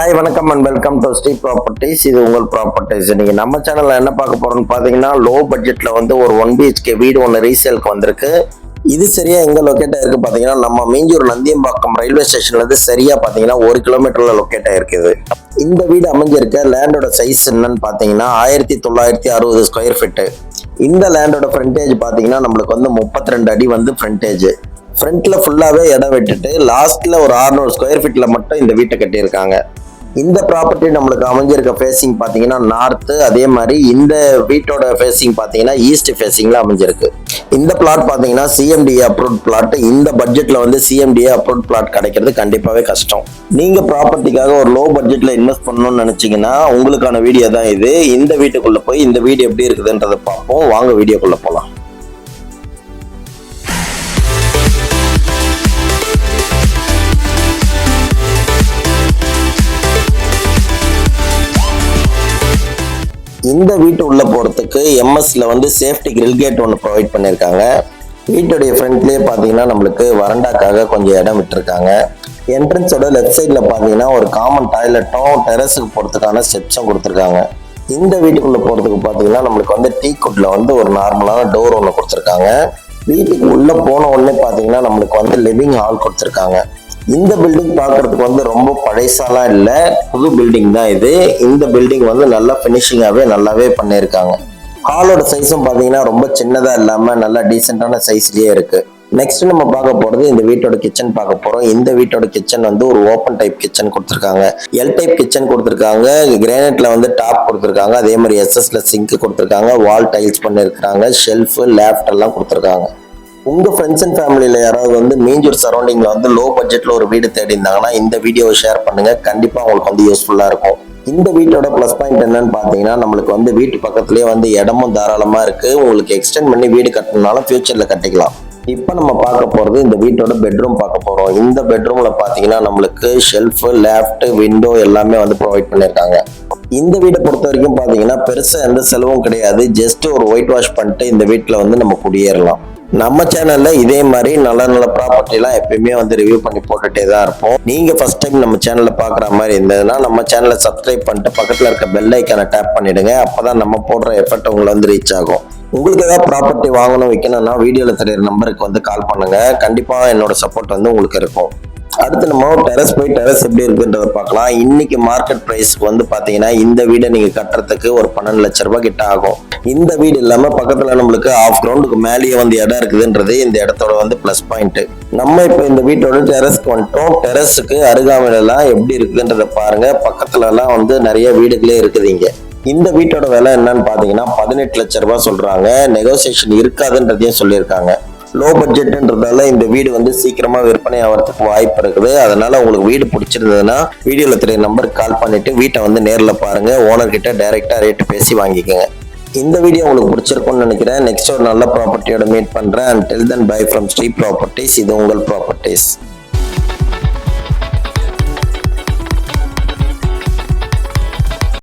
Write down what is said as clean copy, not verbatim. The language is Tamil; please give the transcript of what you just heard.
ஹாய் வணக்கம் and welcome to Sri properties. இது உங்கள் ப்ராப்பர்ட்டிஸ். இன்னைக்கு நம்ம சேனல்ல என்ன பார்க்க போறோம்னு பார்த்தீங்கன்னா, லோ பட்ஜெட்ல வந்து ஒரு 1 BHK வீடு ஒன்று ரீசேலுக்கு வந்திருக்கு. இது சரியா எங்க லொக்கேட் ஆயிருக்கு பார்த்தீங்கன்னா, நம்ம மீஞ்சூர் நந்தியம்பாக்கம் ரயில்வே ஸ்டேஷன்ல இருந்து சரியா பார்த்தீங்கன்னா 1 கிலோமீட்டர்ல லொக்கேட் ஆயிருக்குது. இந்த வீடு அமைஞ்சிருக்க லேண்டோட சைஸ் என்னன்னு பார்த்தீங்கன்னா 1960 ஸ்கொயர் ஃபீட்டு. இந்த லேண்டோட ஃப்ரண்டேஜ் பார்த்தீங்கன்னா நம்மளுக்கு வந்து 32 அடி வந்து ஃப்ரண்டேஜ். ஃப்ரண்ட்ல ஃபுல்லாவே இடம் விட்டுட்டு லாஸ்ட்ல ஒரு 600 ஸ்கொயர் ஃபீட்ல மட்டும் இந்த வீட்டை கட்டியிருக்காங்க. இந்த ப்ராப்பர்ட்டி நம்மளுக்கு அமைஞ்சிருக்க ஃபேசிங் பார்த்தீங்கன்னா நார்த்து, அதே மாதிரி இந்த வீட்டோட ஃபேசிங் பார்த்தீங்கன்னா ஈஸ்ட் ஃபேசிங்ல அமைஞ்சிருக்கு. இந்த பிளாட் பார்த்தீங்கன்னா சிஎம்டிஏ அப்ரூவ்ட் பிளாட். இந்த பட்ஜெட்ல வந்து சிஎம்டிஏ அப்ரூவ்ட் பிளாட் கிடைக்கிறது கண்டிப்பாவே கஷ்டம். நீங்க ப்ராப்பர்ட்டிக்காக ஒரு லோ பட்ஜெட்ல இன்வெஸ்ட் பண்ணணும்னு நினைச்சீங்கன்னா உங்களுக்கான வீடியோ தான் இது. இந்த வீட்டுக்குள்ள போய் இந்த வீடு எப்படி இருக்குதுன்றதை பார்ப்போம். வாங்க வீடியோக்குள்ள போலாம். இந்த வீட்டு உள்ள போறதுக்கு எம்எஸ்ல வந்து சேஃப்டி கிரில் கேட் ஒன்று ப்ரொவைட் பண்ணியிருக்காங்க. வீட்டுடைய ஃப்ரண்ட்லேயே பார்த்தீங்கன்னா நம்மளுக்கு வறண்டாக்காக கொஞ்சம் இடம் விட்டுருக்காங்க. என்ட்ரன்ஸோட லெஃப்ட் சைடில் பார்த்தீங்கன்னா ஒரு காமன் டாய்லெட்டும் டெரஸுக்கு போகிறதுக்கான ஸ்டெப்ஸும் கொடுத்துருக்காங்க. இந்த வீட்டுக்குள்ளே போகிறதுக்கு பார்த்தீங்கன்னா நம்மளுக்கு வந்து டீ குட்ல வந்து ஒரு நார்மலான டோர் ஒன்று கொடுத்துருக்காங்க. வீட்டுக்கு உள்ளே போன உடனே பார்த்தீங்கன்னா நம்மளுக்கு வந்து லிவிங் ஹால் கொடுத்துருக்காங்க. இந்த பில்டிங் பார்க்கறதுக்கு வந்து ரொம்ப பழைசாலாம் இல்லை, புது பில்டிங் தான் இது. இந்த பில்டிங் வந்து நல்லா ஃபினிஷிங்காகவே நல்லாவே பண்ணியிருக்காங்க. ஹாலோட சைஸும் பார்த்தீங்கன்னா ரொம்ப சின்னதாக இல்லாமல் நல்லா டீசெண்டான சைஸ்லேயே இருக்குது. நெக்ஸ்ட் நம்ம பார்க்க போகிறது இந்த வீட்டோட கிச்சன் பார்க்க போகிறோம். இந்த வீட்டோட கிச்சன் வந்து ஒரு ஓப்பன் டைப் கிச்சன் கொடுத்துருக்காங்க. எல் டைப் கிச்சன் கொடுத்துருக்காங்க. கிரானைட்ல வந்து டாப் கொடுத்துருக்காங்க. அதே மாதிரி எஸ்எஸ்ல சிங்க் கொடுத்துருக்காங்க. வால் டைல்ஸ் பண்ணியிருக்காங்க. ஷெல்ஃபு லேஃப்ட் எல்லாம் கொடுத்துருக்காங்க. உங்க ஃப்ரெண்ட்ஸ் அண்ட் ஃபேமிலியில யாராவது வந்து மீஞ்சூர் சரௌண்டிங்ல வந்து லோ பட்ஜெட்ல ஒரு வீடு தேடி இருந்தாங்கன்னா இந்த வீடியோவை ஷேர் பண்ணுங்க. கண்டிப்பா உங்களுக்கு வந்து யூஸ்ஃபுல்லா இருக்கும். இந்த வீட்டோட ப்ளஸ் பாயிண்ட் என்னன்னு பாத்தீங்கன்னா நம்மளுக்கு வந்து வீட்டு பக்கத்துலயே வந்து இடமும் தாராளமா இருக்கு. உங்களுக்கு எக்ஸ்டெண்ட் பண்ணி வீடு கட்டணும்னாலும் ஃபியூச்சர்ல கட்டிக்கலாம். இப்போ நம்ம பார்க்க போறது இந்த வீட்டோட பெட்ரூம் பார்க்க போறோம். இந்த பெட்ரூம்ல பாத்தீங்கன்னா நம்மளுக்கு ஷெல்ஃப், லேஃப்ட், விண்டோ எல்லாமே வந்து ப்ரொவைட் பண்ணிருக்காங்க. இந்த வீட்டை பொறுத்த வரைக்கும் பாத்தீங்கன்னா பெருசா எந்த செலவும் கிடையாது. ஜஸ்ட் ஒரு ஒயிட் வாஷ் பண்ணிட்டு இந்த வீட்டுல வந்து நம்ம குடியேறலாம். நம்ம சேனல்ல இதே மாதிரி நல்ல நல்ல ப்ராப்பர்ட்டி எல்லாம் எப்பயுமே வந்து ரிவ்யூ பண்ணி போட்டுட்டே தான் இருப்போம். நீங்க ஃபர்ஸ்ட் டைம் நம்ம சேனல்ல பாக்குற மாதிரி இருந்ததுன்னா நம்ம சேனலை சப்ஸ்கிரைப் பண்ணிட்டு பக்கத்துல இருக்க பெல் ஐக்கானை டேப் பண்ணிடுங்க. அப்பதான் நம்ம போடுற எஃபர்ட் உங்களை வந்து ரீச் ஆகும். உங்களுக்கு ஏதாவது ப்ராப்பர்ட்டி வாங்கணும் வைக்கணும்னா வீடியோல தெரியுற நம்பருக்கு வந்து கால் பண்ணுங்க. கண்டிப்பா என்னோட சப்போர்ட் வந்து உங்களுக்கு இருக்கும். அடுத்து நம்ம டெரஸ் எப்படி இருக்குன்றத பார்க்கலாம். இன்னைக்கு மார்க்கெட் பிரைஸ்க்கு வந்து பாத்தீங்கன்னா இந்த வீடை நீங்க கட்டுறதுக்கு ஒரு 12 லட்சம் ரூபாய் கிட்ட ஆகும். இந்த வீடு இல்லாம பக்கத்துல நம்மளுக்கு ஆஃப் கிரவுண்டுக்கு மேலேயே வந்து இடம் இருக்குதுன்றது இந்த இடத்தோட வந்து பிளஸ் பாயிண்ட். நம்ம இப்ப இந்த வீட்டோட டெரஸ்க்கு வந்துட்டோம். டெரஸுக்கு அருகாமையில எல்லாம் எப்படி இருக்குதுன்றத பாருங்க. பக்கத்துல எல்லாம் வந்து நிறைய வீடுகளே இருக்குதுங்க. இந்த வீட்டோட விலை என்னன்னு பாத்தீங்கன்னா 18 லட்சம் ரூபாய் சொல்றாங்க. நெகோசியேஷன் இருக்காதுன்றதையும் சொல்லியிருக்காங்க. லோ பட்ஜெட்ன்றதால இந்த வீடு வந்து சீக்கிரமா விற்பனை ஆகிறதுக்கு வாய்ப்பு இருக்குது. அதனால உங்களுக்கு வீடு பிடிச்சிருந்ததுன்னா வீடியோல தெரிய நம்பருக்கு கால் பண்ணிட்டு வீட்டை வந்து நேர்ல பாருங்க. ஓனர் கிட்ட டைரக்டா ரேட் பேசி வாங்கிக்கோங்க. இந்த வீடியோ உங்களுக்கு பிடிச்சிருக்கும்னு நினைக்கிறேன். நெக்ஸ்ட் ஒரு நல்ல ப்ராப்பர்ட்டியோட மீட் பண்றேன். Until then, bye from Sri properties. இது உங்கள் ப்ராப்பர்ட்டிஸ்.